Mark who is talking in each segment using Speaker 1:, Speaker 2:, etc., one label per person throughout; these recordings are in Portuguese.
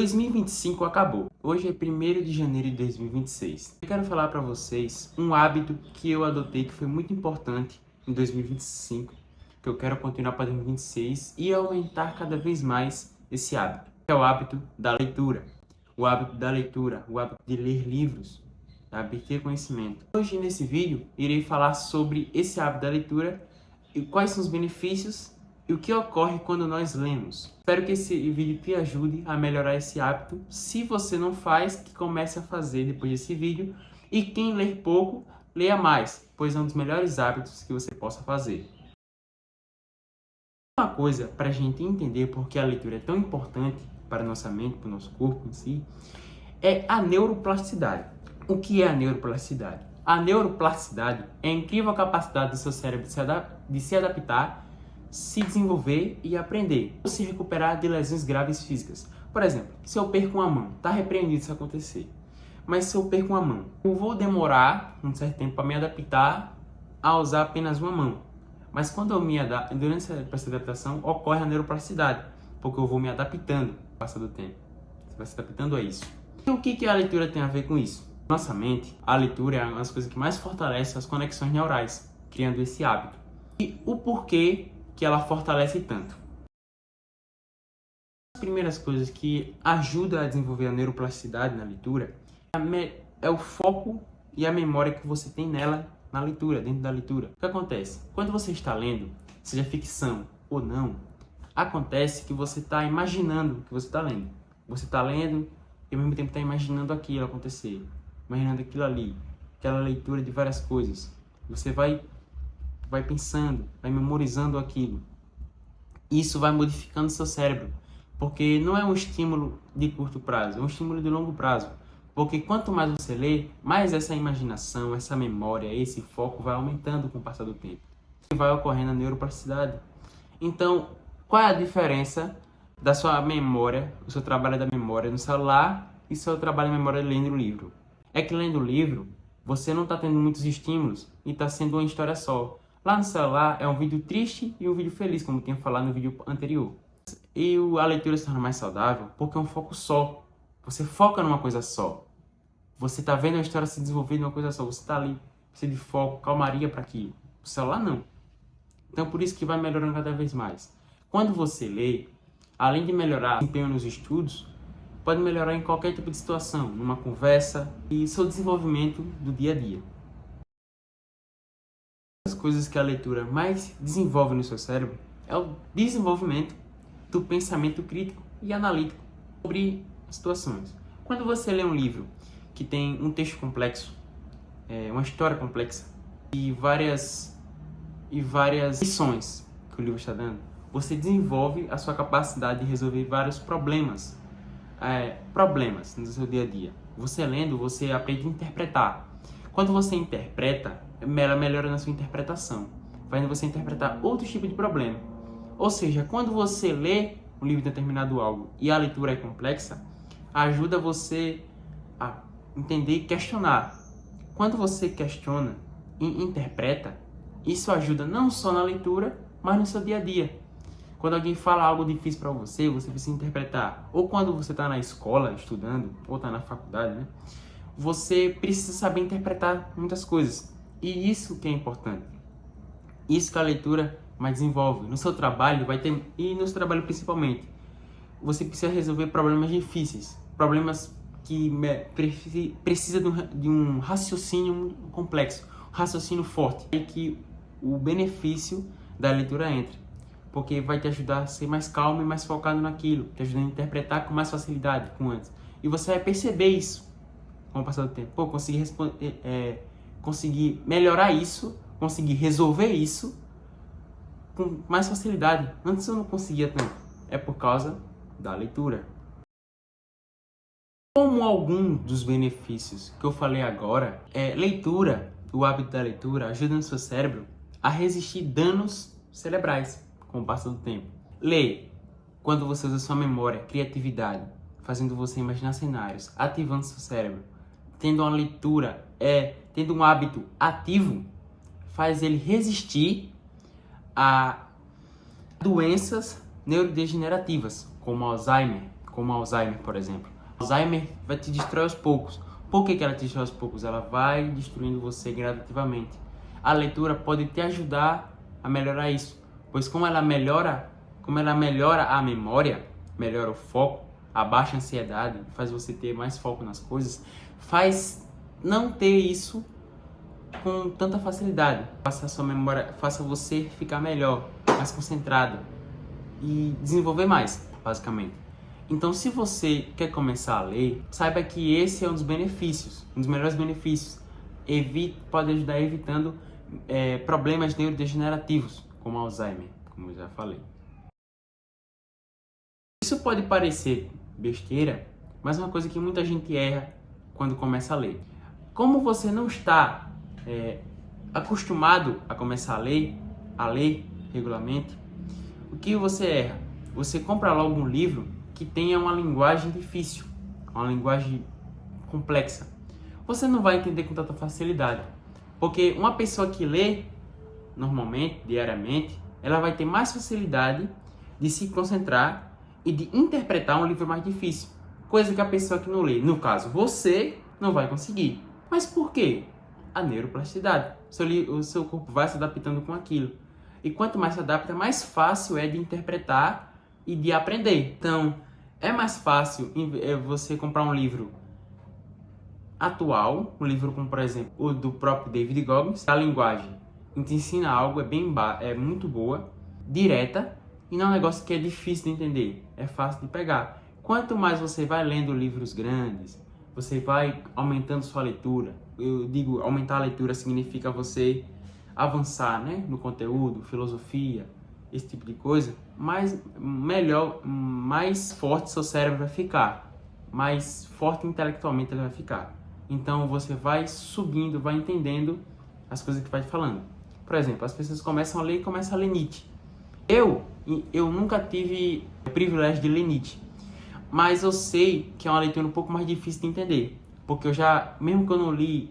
Speaker 1: 2025 acabou. Hoje é 1º de janeiro de 2026. Eu quero falar para vocês um hábito que eu adotei que foi muito importante em 2025, que eu quero continuar para 2026 e aumentar cada vez mais esse hábito. É o hábito da leitura. O hábito da leitura, o hábito de ler livros, o hábito de ter conhecimento. Hoje nesse vídeo irei falar sobre esse hábito da leitura e quais são os benefícios e o que ocorre quando nós lemos. Espero que esse vídeo te ajude a melhorar esse hábito. Se você não faz, que comece a fazer depois desse vídeo. E quem ler pouco, leia mais, pois é um dos melhores hábitos que você possa fazer. Uma coisa para a gente entender porque a leitura é tão importante para a nossa mente, para o nosso corpo em si, é a neuroplasticidade. O que é a neuroplasticidade? A neuroplasticidade é a incrível capacidade do seu cérebro de se adaptar, se desenvolver e aprender, ou se recuperar de lesões graves físicas. Por exemplo, se eu perco uma mão, está repreendido isso acontecer. Mas se eu perco uma mão, eu vou demorar um certo tempo para me adaptar a usar apenas uma mão. Mas quando eu me adapto, durante essa adaptação, ocorre a neuroplasticidade, porque eu vou me adaptando com o passar do tempo. Você vai se adaptando a isso. E o que a leitura tem a ver com isso? Nossa mente, a leitura é uma das coisas que mais fortalece as conexões neurais, criando esse hábito. E o porquê que ela fortalece tanto? As primeiras coisas que ajudam a desenvolver a neuroplasticidade na leitura é o foco e a memória que você tem nela, na leitura, dentro da leitura. O que acontece? Quando você está lendo, seja ficção ou não, acontece que você está imaginando o que você está lendo. Você está lendo e ao mesmo tempo está imaginando aquilo acontecer, imaginando aquilo ali, aquela leitura de várias coisas. Você vai pensando, vai memorizando aquilo. Isso vai modificando seu cérebro, porque não é um estímulo de curto prazo, é um estímulo de longo prazo. Porque quanto mais você lê, mais essa imaginação, essa memória, esse foco vai aumentando com o passar do tempo. E vai ocorrendo a neuroplasticidade. Então, qual é a diferença da sua memória, do seu trabalho da memória no celular e seu trabalho de memória lendo o livro? É que lendo o livro, você não está tendo muitos estímulos e está sendo uma história só. Lá no celular é um vídeo triste e um vídeo feliz, como eu tinha falado no vídeo anterior. E a leitura se torna mais saudável porque é um foco só. Você foca numa coisa só. Você está vendo a história se desenvolver numa coisa só. Você está ali, precisa de foco, calmaria para aquilo. O celular não. Então por isso que vai melhorando cada vez mais. Quando você lê, além de melhorar o desempenho nos estudos, pode melhorar em qualquer tipo de situação, numa conversa e seu desenvolvimento do dia a dia. As coisas que a leitura mais desenvolve no seu cérebro é o desenvolvimento do pensamento crítico e analítico sobre situações. Quando você lê um livro que tem um texto complexo, uma história complexa e várias lições que o livro está dando, você desenvolve a sua capacidade de resolver vários problemas no seu dia a dia. Você lendo, você aprende a interpretar. Quando você interpreta, ela melhora na sua interpretação, fazendo você interpretar outros tipos de problema. Ou seja, quando você lê um livro de determinado algo e a leitura é complexa, ajuda você a entender e questionar. Quando você questiona e interpreta, isso ajuda não só na leitura, mas no seu dia a dia. Quando alguém fala algo difícil para você, você precisa interpretar. Ou quando você está na escola estudando, ou está na faculdade, né? Você precisa saber interpretar muitas coisas. E isso que é importante. Isso que a leitura mais desenvolve. No seu trabalho vai ter, e no seu trabalho principalmente, você precisa resolver problemas difíceis. Problemas que precisa de um raciocínio complexo, um raciocínio forte. E que o benefício da leitura entra, porque vai te ajudar a ser mais calmo e mais focado naquilo, te ajudando a interpretar com mais facilidade com antes. E você vai perceber isso com o passar do tempo. Conseguir melhorar isso, conseguir resolver isso com mais facilidade. Antes eu não conseguia tanto. É por causa da leitura. Como algum dos benefícios que eu falei agora, leitura, o hábito da leitura ajuda no seu cérebro a resistir danos cerebrais com o passar do tempo. Leia quando você usa sua memória, criatividade, fazendo você imaginar cenários, ativando seu cérebro. Tendo uma leitura, tendo um hábito ativo, faz ele resistir a doenças neurodegenerativas, como Alzheimer, como Alzheimer, por exemplo. Alzheimer vai te destruir aos poucos. Por que ela te destrói aos poucos? Ela vai destruindo você gradativamente. A leitura pode te ajudar a melhorar isso, pois como ela melhora a memória, melhora o foco, abaixa a ansiedade, faz você ter mais foco nas coisas, faz não ter isso com tanta facilidade. Faça a sua memória, faça você ficar melhor, mais concentrado e desenvolver mais, basicamente. Então, se você quer começar a ler, saiba que esse é um dos benefícios, um dos melhores benefícios. Pode ajudar evitando problemas neurodegenerativos, como Alzheimer, como eu já falei. Isso pode parecer besteira, mas é uma coisa que muita gente erra quando começa a ler. Como você não está acostumado a começar a ler regularmente, o que você erra? Você compra logo um livro que tenha uma linguagem difícil, uma linguagem complexa. Você não vai entender com tanta facilidade, porque uma pessoa que lê normalmente, diariamente, ela vai ter mais facilidade de se concentrar e de interpretar um livro mais difícil, coisa que a pessoa que não lê, no caso você, não vai conseguir. Mas por quê? A neuroplasticidade. O seu corpo vai se adaptando com aquilo. E quanto mais se adapta, mais fácil é de interpretar e de aprender. Então, é mais fácil você comprar um livro atual, um livro como, por exemplo, o do próprio David Goggins. A linguagem te ensina algo, é muito boa, direta, e não é um negócio que é difícil de entender, é fácil de pegar. Quanto mais você vai lendo livros grandes, você vai aumentando sua leitura. Eu digo, aumentar a leitura significa você avançar, né, no conteúdo, filosofia, esse tipo de coisa, mais forte seu cérebro vai ficar, mais forte intelectualmente ele vai ficar. Então você vai subindo, vai entendendo as coisas que vai falando. Por exemplo, as pessoas começam a ler e começam a ler Nietzsche. Eu nunca tive o privilégio de ler Nietzsche, mas eu sei que é uma leitura um pouco mais difícil de entender, porque mesmo que eu não li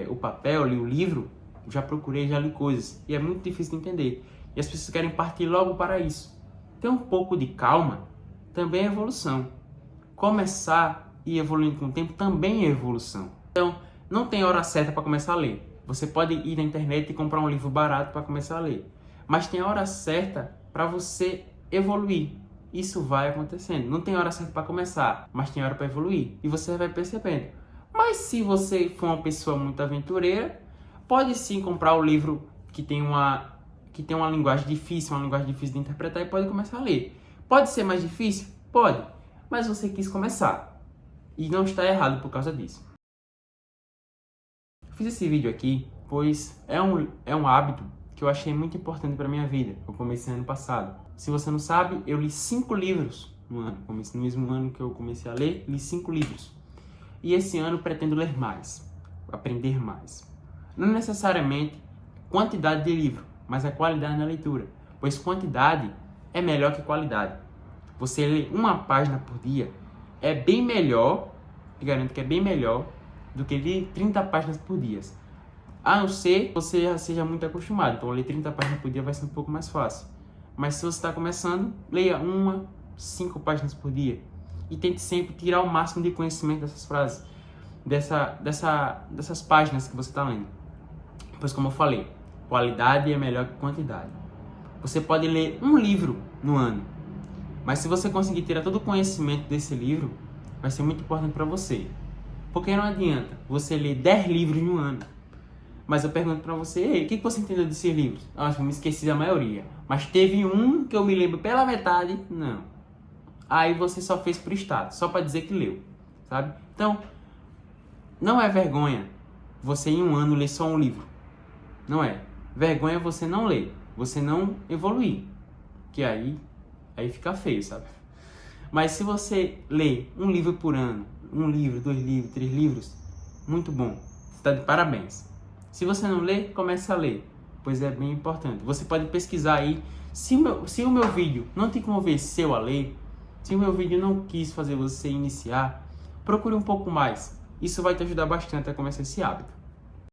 Speaker 1: o papel, li o livro, já procurei, já li coisas, e é muito difícil de entender. E as pessoas querem partir logo para isso. Ter um pouco de calma também é evolução. Começar e evoluindo com o tempo também é evolução. Então, não tem hora certa para começar a ler. Você pode ir na internet e comprar um livro barato para começar a ler. Mas tem a hora certa para você evoluir. Isso vai acontecendo. Não tem hora certa para começar, mas tem hora para evoluir. E você vai percebendo. Mas se você for uma pessoa muito aventureira, pode sim comprar o livro que tem uma linguagem difícil, de interpretar, e pode começar a ler. Pode ser mais difícil? Pode. Mas você quis começar. E não está errado por causa disso. Eu fiz esse vídeo aqui, pois é um hábito que eu achei muito importante para minha vida. Eu comecei ano passado. Se você não sabe, eu li 5 livros no ano. No mesmo ano que eu comecei a ler, li 5 livros. E esse ano pretendo ler mais, aprender mais. Não necessariamente quantidade de livro, mas a qualidade na leitura. Pois quantidade é melhor que qualidade. Você lê uma página por dia é bem melhor, te garanto que é bem melhor, do que ler 30 páginas por dia. A não ser que você já seja muito acostumado. Então, ler 30 páginas por dia vai ser um pouco mais fácil. Mas se você está começando, leia 5 páginas por dia. E tente sempre tirar o máximo de conhecimento dessas frases, dessas páginas que você está lendo. Pois, como eu falei, qualidade é melhor que quantidade. Você pode ler um livro no ano, mas se você conseguir tirar todo o conhecimento desse livro, vai ser muito importante para você. Porque não adianta você ler 10 livros no ano. Mas eu pergunto para você, ei, o que você entendeu desses livros? Eu acho que eu me esqueci da maioria. Mas teve um que eu me lembro pela metade, não. Aí você só fez por status, só para dizer que leu, sabe? Então, não é vergonha você em um ano ler só um livro. Não é. Vergonha é você não ler, você não evoluir. Que aí fica feio, sabe? Mas se você lê um livro por ano, 1 livro, 2 livros, 3 livros, muito bom. Você está de parabéns. Se você não lê, comece a ler, pois é bem importante. Você pode pesquisar aí. Se o meu vídeo não te convenceu a ler, se o meu vídeo não quis fazer você iniciar, procure um pouco mais. Isso vai te ajudar bastante a começar esse hábito.